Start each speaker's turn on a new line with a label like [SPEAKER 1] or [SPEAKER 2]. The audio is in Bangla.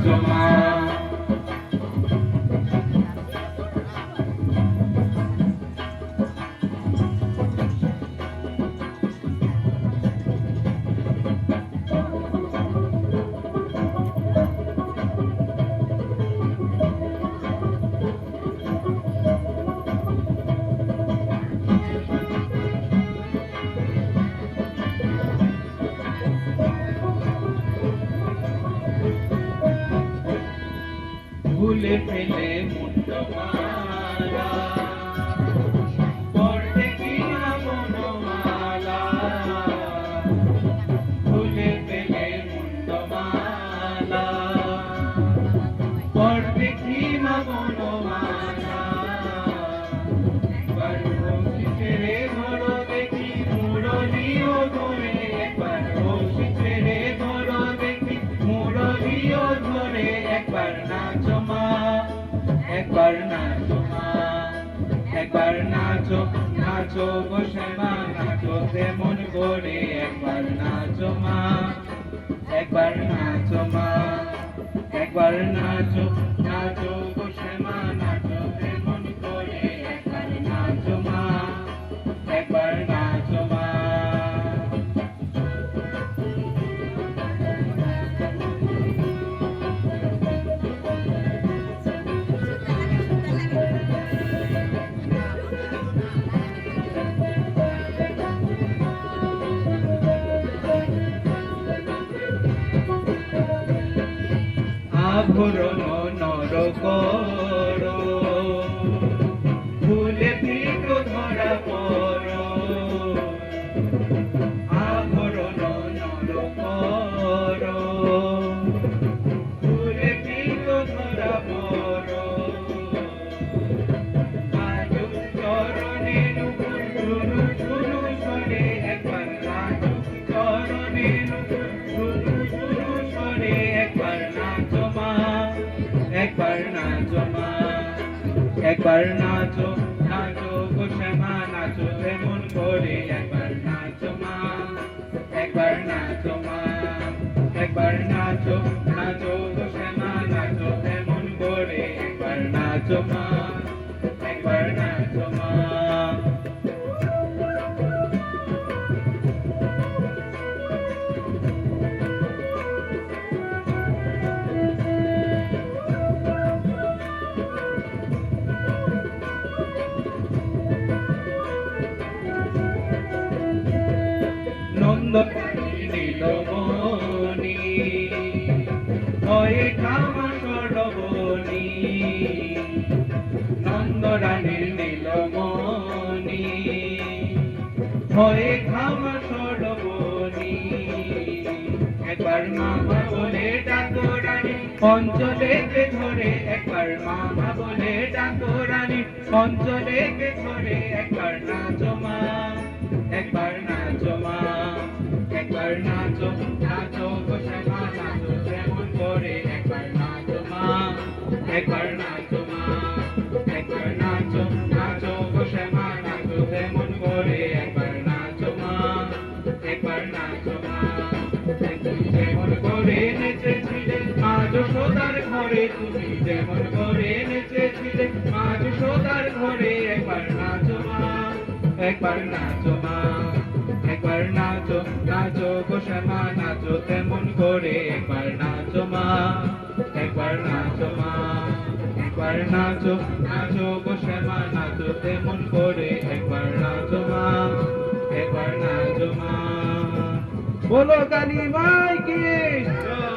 [SPEAKER 1] নাচো মা। ভুলে ফেলে মুন্ডমালা পড়তে কি না বনমালা, ভুলে ফেলে মুন্ডমালা পড়তে কি না বনমালা, একবার বসি ছেড়ে ধরো দেখি মুরলিও ধরে, একবার বসি ছেড়ে ধরো দেখি মুরলিও ধরে, একবার নাচো মা, একবার নাচো মা, একবার নাচো নাচো বসে মা, নাচো তেমন করে, একবার নাচো মা, একবার নাচো মা, একবার নাচো নাচো বসে মা, নাচো তেমন করে, একবার নাচো মা, একবার নাচো মা। আভরণ নর করো, ভুলে পিঠ ধরা পড়ো, আভরণ নর করো, ভুলে পিঠ ধরা পড়ো, নাজুক চরণে নুপুর ঝুনু ঝুনু সরে, একবার নাজুক চরণে নুপুর ঝুনু ঝুনু সরে, একবার নাচো মা, একবার নাচো মা, একবার নাচো নাচো বসে মা, নাচো তেমন করে, একবার নাচো মা, একবার নাচো মা, একবার নাচো নাচো বসে মা, নাচো তেমন করে, একবার নাচো মা, একবার নাচো মা। নন্দরানী নীলমণি হয়ে খামা সরবনি, নন্দরানীর নীলমণি হয়ে খামা সরবনি, একবার মামা বলে ডাকো রানী অঞ্চলেকে ধরে, একবার মামা বলে ডাকো রানী অঞ্চলেকে ধরে, একবার নাচো মা, একবার নাচো মা, একবার নাচো নাচো বসে মা, নাচো তেমন করে, একবার নাচো মা, একবার নাচো মা, একবার নাচো নাচো বসে মা, নাচো তেমন করে, একবার নাচো মা, একবার নাচো মা। তুমি যেমন করে নেচেছিলে মা যশোদার ঘরে, তুমি যেমন করে নেচেছিলে মা যশোদার ঘরে, একবার নাচো মা, একবার নাচো মা, একবার নাচো নাচো বসে মা, নাচো তেমন করে, একবার নাচো মা, একবার নাচো মা, একবার নাচো নাচো বসে মা, নাচো তেমন করে, একবার নাচো মা, একবার নাচো মা। বলো কালী মাই কি জয়।